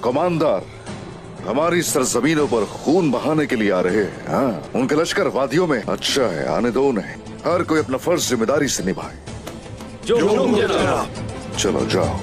Commander हमारी सरजमीनों पर खून बहाने के लिए आ रहे हैं। हाँ, उनके लश्कर वादियों में। अच्छा है, आने दो उन्हें। हर कोई अपना फर्ज जिम्मेदारी से निभाए। जो जनाब। चलो जाओ।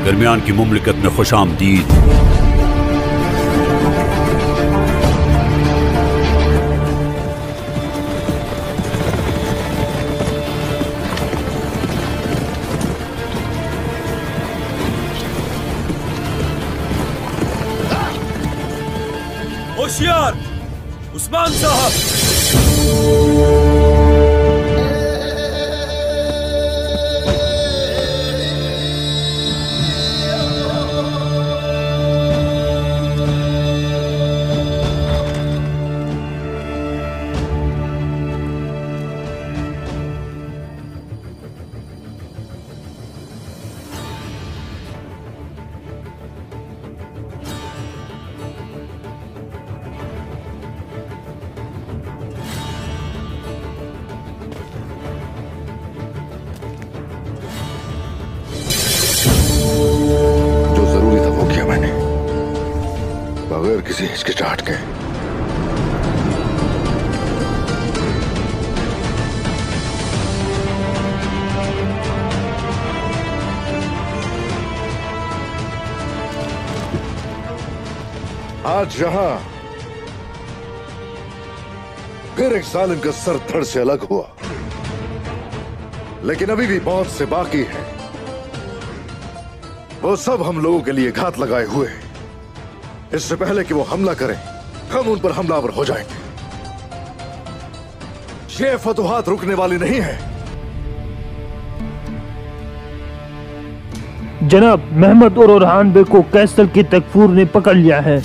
दरमियान की मुमलिकत में खुशामदीद। होशियार उस्मान साहब। किसी हिचकिचाहट के। आज यहां फिर एक जालिम का सर धड़ से अलग हुआ, लेकिन अभी भी बहुत से बाकी हैं। वो सब हम लोगों के लिए घात लगाए हुए हैं। इससे पहले कि वो हमला करें, हम उन पर हमलावर हो जाएंगे। ये फतुहात रुकने वाली नहीं है। जनाब, महमद और ओरहान बे को कैसल के तकफूर ने पकड़ लिया है।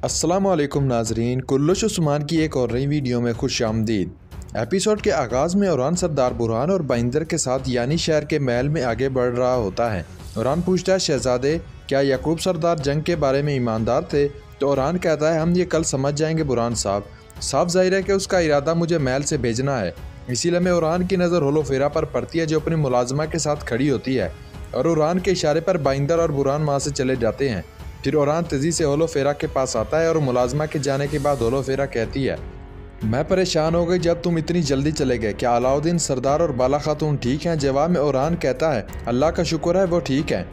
अस्सलामुअलैकुम नाजरीन, कुल्लुश उस्मान की एक और नई वीडियो में खुश आमदीद। एपिसोड के आगाज़ में उरान सरदार बुरहान और बाइंदर के साथ यानी शहर के महल में आगे बढ़ रहा होता है। उरान पूछता है, शहजादे क्या याकूब सरदार जंग के बारे में ईमानदार थे? तो उरान कहता है, हम ये कल समझ जाएंगे बुरहान साहब। साफ जाहिर है कि उसका इरादा मुझे महल से भेजना है। इसीलिए में उरान की नज़र होलोफेरा पर पड़ती है जो अपनी मुलाजमा के साथ खड़ी होती है, और उरान के इशारे पर बाइंदर और बुरहान वहाँ से चले जाते हैं। फिर उरान तेज़ी से होलोफेरा के पास आता है और मुलाजमा के जाने के बाद होलोफेरा कहती है, मैं परेशान हो गई जब तुम इतनी जल्दी चले गए। क्या अलाउद्दीन सरदार और बाला खातून ठीक हैं? जवाब में उरान कहता है, अल्लाह का शुक्र है वो ठीक है।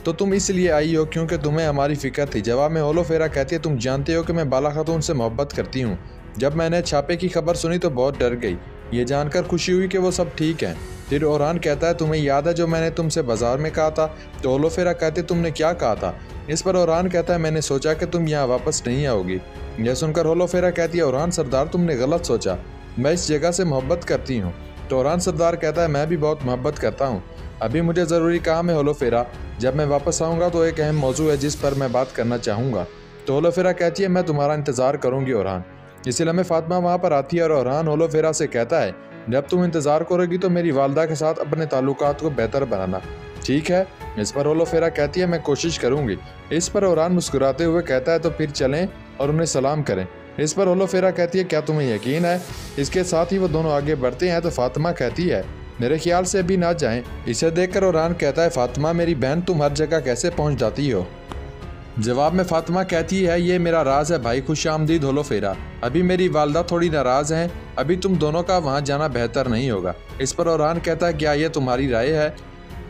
तो तुम इसलिए आई हो क्योंकि तुम्हें हमारी फ़िक्र थी। जवाब में होलोफेरा कहती है, तुम जानते हो कि मैं बाला खातून से मोहब्बत करती हूँ। जब मैंने छापे की खबर सुनी तो बहुत डर गई। ये जानकर खुशी हुई कि वो सब ठीक है। फिर उरान कहता है, तुम्हें याद है जो मैंने तुमसे बाजार में कहा था? तो होलोफेरा कहते, तुमने क्या कहा था? इस पर उरान कहता है, मैंने सोचा कि तुम यहाँ वापस नहीं आओगी। यह सुनकर होलोफेरा कहती है, उरान सरदार तुमने गलत सोचा, मैं इस जगह से मोहब्बत करती हूँ। तो उरान सरदार कहता है, मैं भी बहुत मोहब्बत करता हूँ। अभी मुझे ज़रूरी काम है होलोफेरा, जब मैं वापस आऊँगा तो एक अहम मौजू है जिस पर मैं बात करना चाहूँगा। तो होलोफेरा कहती है, मैं तुम्हारा इंतज़ार करूँगी उरान। इसी लम्हे फातिमा वहाँ पर आती है और उरान होलोफेरा से कहता है, जब तुम इंतज़ार करोगी तो मेरी वालदा के साथ अपने ताल्लुकात को बेहतर बनाना, ठीक है? इस पर होलोफेरा कहती है, मैं कोशिश करूँगी। इस पर उरान मुस्कुराते हुए कहता है, तो फिर चलें और उन्हें सलाम करें। इस पर होलोफेरा कहती है, क्या तुम्हें यकीन है? इसके साथ ही वो दोनों आगे बढ़ते हैं। तो फातिमा कहती है, मेरे ख्याल से अभी ना जाएं। इसे देखकर उरान कहता है, फातिमा मेरी बहन, तुम हर जगह कैसे पहुँच जाती हो? जवाब में फातिमा कहती है, ये मेरा राज है भाई। खुश आमदीद होलोफेरा। अभी मेरी वालदा थोड़ी नाराज़ हैं, अभी तुम दोनों का वहाँ जाना बेहतर नहीं होगा। इस पर उरान कहता है, क्या ये तुम्हारी राय है?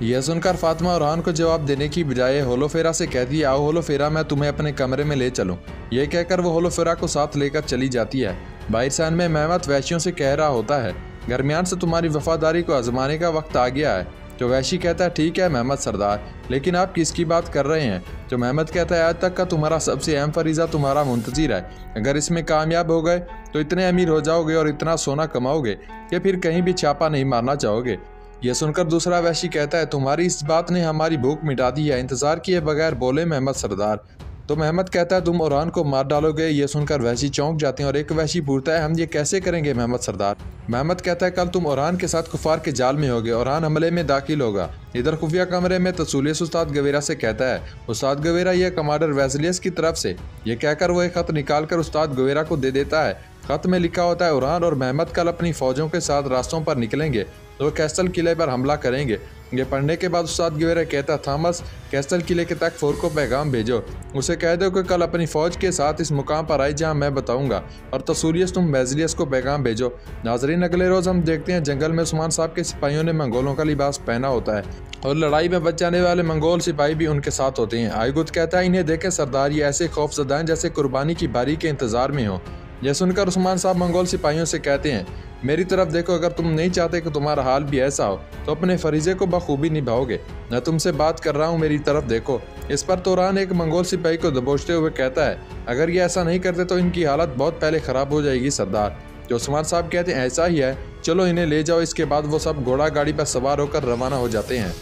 यह सुनकर फातिमा उरान को जवाब देने की बजाय होलोफेरा से कहती है, आओ होलोफेरा, मैं तुम्हें अपने कमरे में ले चलूँ। यह कहकर वो होलोफेरा को साथ लेकर चली जाती है। बाहर सान में महमद वैशियों से कह रहा होता है, दरमियान से तुम्हारी वफादारी को आजमाने का वक्त आ गया है। तो वैशी कहता है, ठीक है महमद सरदार, लेकिन आप किसकी बात कर रहे हैं? तो महमद कहता है, आज तक का तुम्हारा सबसे अहम फरीज़ा तुम्हारा मुंतज़िर है। अगर इसमें कामयाब हो गए तो इतने अमीर हो जाओगे और इतना सोना कमाओगे कि फिर कहीं भी छापा नहीं मारना चाहोगे। यह सुनकर दूसरा वैशी कहता है, तुम्हारी इस बात ने हमारी भूख मिटा दी है। इंतज़ार किए बगैर बोले महमद सरदार। तो महमद कहता है, तुम उरान को मार डालोगे? यह सुनकर वैशी चौंक जाते हैं और एक वैशी पूछता है, हम ये कैसे करेंगे महमद सरदार? महमद कहता है, कल तुम उरान के साथ कुफार के जाल में होगे। उरान हमले में दाखिल होगा। इधर खुफिया कमरे में तसूलियस उस्ताद गवेरा से कहता है, उस्ताद गवेरा यह कमांडर वेजलियस की तरफ से। यह कहकर वो एक खत निकाल कर उस्ताद गवेरा को दे देता है। खत में लिखा होता है, उरान और महमद कल अपनी फौजों के साथ रास्तों पर निकलेंगे तो कैसल किले पर हमला करेंगे। ये पढ़ने के बाद उस्ताद गवेरा कहता, थॉमस कैसल किले के तक फोर को पैगाम भेजो, उसे कह दो कि कल अपनी फ़ौज के साथ इस मुकाम पर आए जहां मैं बताऊंगा, और तसूलियस तुम वेजलियस को पैगाम भेजो। नाजरीन, अगले रोज़ हम देखते हैं जंगल में उस्मान साहब के सिपाहियों ने मंगोलों का लिबास पहना होता है और लड़ाई में बच जाने वाले मंगोल सिपाही भी उनके साथ होते हैं। आयगुत कहता है, इन्हें देखें सरदार, ये ऐसे खौफजदा हैं जैसे कुर्बानी की बारी के इंतज़ार में हो। यह सुनकर उस्मान साहब मंगोल सिपाहियों से कहते हैं, मेरी तरफ देखो, अगर तुम नहीं चाहते कि तुम्हारा हाल भी ऐसा हो तो अपने फरीजे को बखूबी निभाओगे। मैं तुमसे बात कर रहा हूँ, मेरी तरफ देखो। इस पर तोरान एक मंगोल सिपाही को दबोचते हुए कहता है, अगर ये ऐसा नहीं करते तो इनकी हालत बहुत पहले ख़राब हो जाएगी सरदार। तो उस्मान साहब कहते हैं, ऐसा ही है, चलो इन्हें ले जाओ। इसके बाद वो सब घोड़ा गाड़ी पर सवार होकर रवाना हो जाते हैं।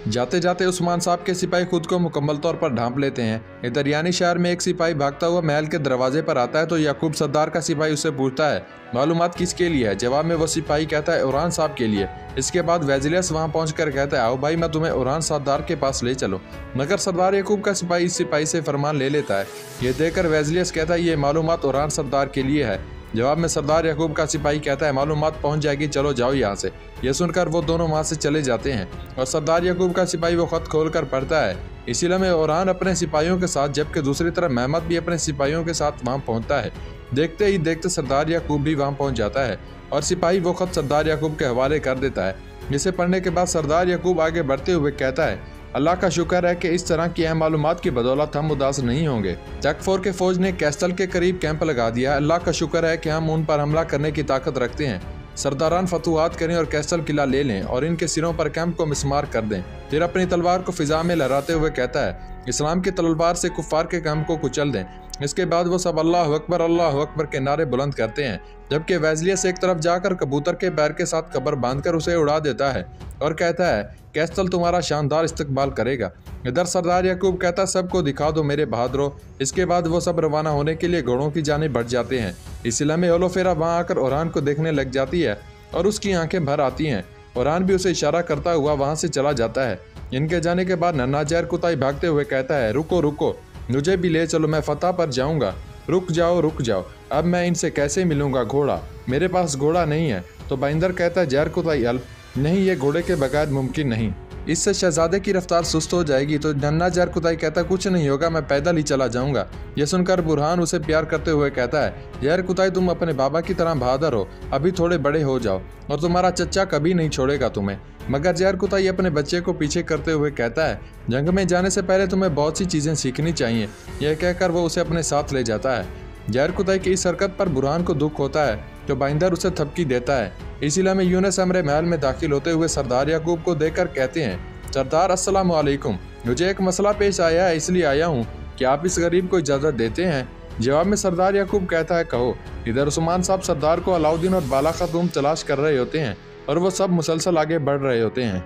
जाते जाते उस्मान साहब के सिपाही खुद को मुकम्मल तौर पर ढांप लेते हैं। इधर यानी शहर में एक सिपाही भागता हुआ महल के दरवाजे पर आता है तो याकूब सरदार का सिपाही उससे पूछता है, मालूमात किसके लिए है? जवाब में वो सिपाही कहता है, उरान साहब के लिए। इसके बाद वेजलियस वहां पहुंचकर कहता है, आओ भाई, मैं तुम्हें उरान सरदार के पास ले चलो। मगर सरदार याकूब का सिपाही इस सिपाही से फरमान ले लेता है। ये देखकर वेजलियस कहता है, ये मालूमात उरान सरदार के लिए है। जवाब में सरदार याकूब का सिपाही कहता है, मालूमात पहुंच जाएगी, चलो जाओ यहाँ से। यह सुनकर वो दोनों वहाँ से चले जाते हैं और सरदार याकूब का सिपाही वो खत खोलकर पढ़ता है। इसी लम्हे उरान अपने सिपाहियों के साथ, जबकि दूसरी तरफ महमद भी अपने सिपाहियों के साथ वहाँ पहुँचता है। देखते ही देखते सरदार याकूब भी वहाँ पहुँच जाता है और सिपाही वो खत सरदार याकूब के हवाले कर देता है। जिसे पढ़ने के बाद सरदार याकूब आगे बढ़ते हुए कहता है, अल्लाह का शुक्र है कि इस तरह की अहम मालूमात की बदौलत हम उदास नहीं होंगे। चकफोर के फौज ने कैस्टल के करीब कैंप लगा दिया। अल्लाह का शुक्र है कि हम उन पर हमला करने की ताकत रखते हैं। सरदारान फतुहात करें और कैस्टल किला ले लें और इनके सिरों पर कैंप को मिस्मार कर दें। फिर अपनी तलवार को फिजा में लहराते हुए कहता है, इस्लाम की तलवार से कुफ्फार के काम को कुचल दें। इसके बाद वो सब अल्लाह अकबर के नारे बुलंद करते हैं, जबकि वैजलियस एक तरफ जाकर कबूतर के पैर के साथ कब्र बांधकर उसे उड़ा देता है और कहता है कैस्टल तुम्हारा शानदार इस्तकबाल करेगा। इधर सरदार याकूब कहता है सबको दिखा दो मेरे बहादुरों। इसके बाद वो सब रवाना होने के लिए घोड़ों की जानिब बढ़ जाते हैं। इस लम्हे होलोफेरा वहाँ आकर ओरान को देखने लग जाती है और उसकी आंखें भर आती हैं। ओरान भी उसे इशारा करता हुआ वहाँ से चला जाता है। इनके जाने के बाद नन्हा जहर कुताई भागते हुए कहता है रुको रुको, मुझे भी ले चलो, मैं फतह पर जाऊंगा। रुक जाओ, अब मैं इनसे कैसे मिलूंगा घोड़ा, मेरे पास घोड़ा नहीं है। तो बाइंदर कहता है जहर कुताई अल नहीं, ये घोड़े के बगैर मुमकिन नहीं, इससे शहजादे की रफ्तार सुस्त हो जाएगी। तो नन्हा जहर कुताई कहता कुछ नहीं होगा, मैं पैदल ही चला जाऊंगा। यह सुनकर बुरहान उसे प्यार करते हुए कहता है जहर कुताई तुम अपने बाबा की तरह बहादुर हो, अभी थोड़े बड़े हो जाओ और तुम्हारा चच्चा कभी नहीं छोड़ेगा तुम्हें। मगर जहर कुताई अपने बच्चे को पीछे करते हुए कहता है जंग में जाने से पहले तुम्हें बहुत सी चीज़ें सीखनी चाहिए। यह कहकर वो उसे अपने साथ ले जाता है। जहर कुताई की इस हरकत पर बुरहान को दुख होता है तो बाइंदर उसे थपकी देता है। इसी लम्हे यूनुस अमरे महल में दाखिल होते हुए सरदार याकूब को देखकर कहते हैं सरदार अस्सलाम वालेकुम, मुझे एक मसला पेश आया है, इसलिए आया हूँ कि आप इस गरीब को इजाज़त देते हैं। जवाब में सरदार याकूब कहता है कहो। इधर उस्मान साहब सरदार को अलाउद्दीन और बाला खातून तलाश कर रहे होते हैं और वो सब मुसलसल आगे बढ़ रहे होते हैं।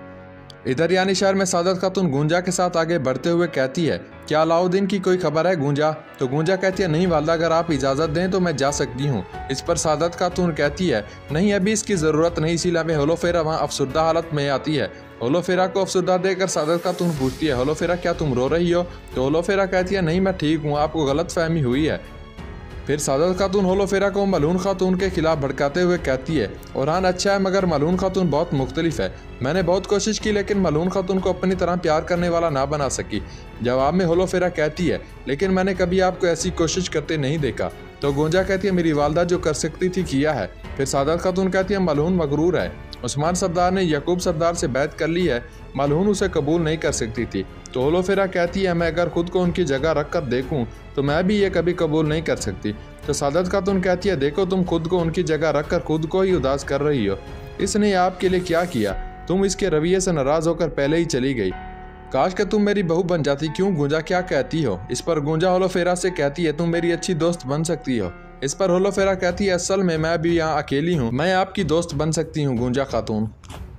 इधर यानी शहर में सादत खातून गूंजा के साथ आगे बढ़ते हुए कहती है क्या अलाउद्दीन की कोई खबर है गूंजा? तो गूंजा कहती है नहीं वालदा, अगर आप इजाज़त दें तो मैं जा सकती हूँ। इस पर सादत खातून कहती है नहीं अभी इसकी ज़रूरत नहीं। इसी लम्हे होलोफेरा वहाँ अफसुर्दा हालत में आती है। होलोफेरा को अफसुर्दा देकर सादत खातून पूछती है होलोफेरा क्या तुम रो रही हो? तो होलोफेरा कहती है नहीं मैं ठीक हूँ, आपको गलत फहमी हुई है। फिर सादत खातून होलोफेरा को मलून खातून के खिलाफ भड़काते हुए कहती है ओरान अच्छा है मगर मलून खातून बहुत मुख्तलिफ है, मैंने बहुत कोशिश की लेकिन मलून खातून को अपनी तरह प्यार करने वाला ना बना सकी। जवाब में होलोफेरा कहती है लेकिन मैंने कभी आपको ऐसी कोशिश करते नहीं देखा। तो गूंजा कहती है मेरी वालदा जो कर सकती थी किया है। फिर सादत खातून कहती है मलून मगरूर है, उस्मान सरदार ने याकूब सरदार से बैत कर ली है, मलून उसे कबूल नहीं कर सकती थी। तो होलोफेरा कहती है मैं अगर खुद को उनकी जगह रख कर देखूँ तो मैं भी ये कभी कबूल नहीं कर सकती। तो सादत खातून कहती है देखो तुम खुद को उनकी जगह रख कर खुद को ही उदास कर रही हो, इसने आपके लिए क्या किया, तुम इसके रवैये से नाराज़ होकर पहले ही चली गई। काश कि तुम मेरी बहू बन जाती। क्यों गूंजा क्या कहती हो? इस पर गूंजा होलोफेरा से कहती है तुम मेरी अच्छी दोस्त बन सकती हो। इस पर होलोफेरा कहती है असल में मैं भी यहाँ अकेली हूँ, मैं आपकी दोस्त बन सकती हूँ गूंजा खातून।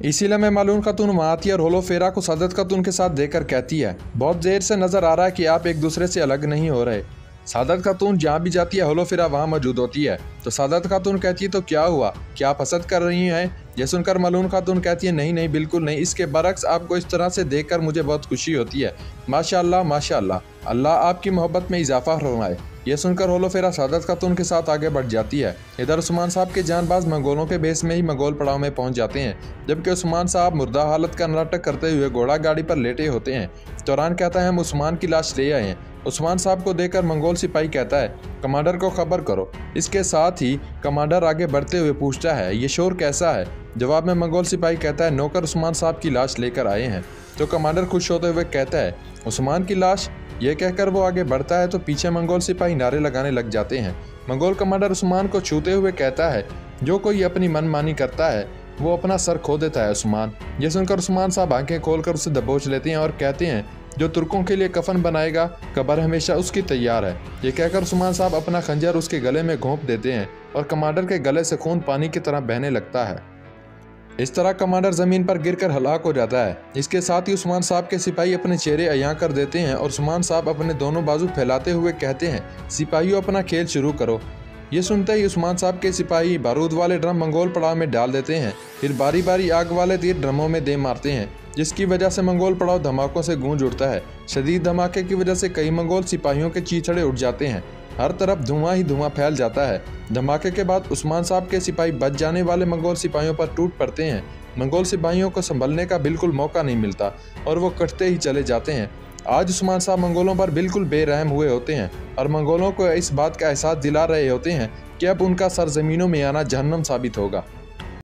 इसीलिए मैं मालून खातून वहाँ आती है और होलोफेरा को सादत खातून के साथ देखकर कहती है बहुत देर से नज़र आ रहा है कि आप एक दूसरे से अलग नहीं हो रहे। सादत खातून जहाँ भी जाती है होलोफेरा वहाँ मौजूद होती है। तो सादत खातून कहती है तो क्या हुआ, क्या आप हसद कर रही हैं? यह सुनकर मलून खातून कहती है नहीं नहीं बिल्कुल नहीं, इसके बरक्स आपको इस तरह से देखकर मुझे बहुत खुशी होती है। माशाअल्लाह माशाअल्लाह, अल्लाह आपकी मोहब्बत में इजाफा फरमाए। यह सुनकर होलोफेरा सादत खातून के साथ आगे बढ़ जाती है। इधर उस्मान साहब के जानबाज मंगोलों के बेस में ही मंगोल पड़ाव में पहुंच जाते हैं, जबकि उस्मान साहब मुर्दा हालत का नाटक करते हुए घोड़ा गाड़ी पर लेटे होते हैं। तौरान कहता है हम उस्मान की लाश ले आए हैं। उस्मान साहब को देखकर मंगोल सिपाही कहता है कमांडर को खबर करो। इसके साथ ही कमांडर आगे बढ़ते हुए पूछता है ये शोर कैसा है? जवाब में मंगोल सिपाही कहता है नौकर उस्मान साहब की लाश लेकर आए हैं। तो कमांडर खुश होते हुए कहता है उस्मान की लाश? यह कहकर वो आगे बढ़ता है तो पीछे मंगोल सिपाही नारे लगाने लग जाते हैं। मंगोल कमांडर उस्मान को छूते हुए कहता है जो कोई अपनी मनमानी करता है वो अपना सर खो देता है उस्मान। यह सुनकर उस्मान साहब आंखें खोलकर उसे दबोच लेते हैं और कहते हैं जो तुर्कों के लिए कफन बनाएगा कब्र हमेशा उसकी तैयार है। ये कहकर उस्मान साहब अपना खंजर उसके गले में घोंप देते हैं और कमांडर के गले से खून पानी की तरह बहने लगता है। इस तरह कमांडर ज़मीन पर गिरकर हलाक हो जाता है। इसके साथ ही उस्मान साहब के सिपाही अपने चेहरे अयां कर देते हैं और उस्मान साहब अपने दोनों बाजू फैलाते हुए कहते हैं सिपाहियों अपना खेल शुरू करो। ये सुनते ही उस्मान साहब के सिपाही बारूद वाले ड्रम मंगोल पड़ाव में डाल देते हैं। फिर बारी बारी आग वाले तीर ड्रमों में दे मारते हैं, जिसकी वजह से मंगोल पड़ाव धमाकों से गूंज उठता है। शदीद धमाके की वजह से कई मंगोल सिपाहियों के चीथड़े उठ जाते हैं। हर तरफ धुआं ही धुआं फैल जाता है। धमाके के बाद उस्मान साहब के सिपाही बच जाने वाले मंगोल सिपाहियों पर टूट पड़ते हैं। मंगोल सिपाहियों को संभलने का बिल्कुल मौका नहीं मिलता और वो कटते ही चले जाते हैं। आज उस्मान साहब मंगोलों पर बिल्कुल बेरहम हुए होते हैं और मंगोलों को इस बात का एहसास दिला रहे होते हैं कि अब उनका सरजमीनों में आना जहन्नम साबित होगा।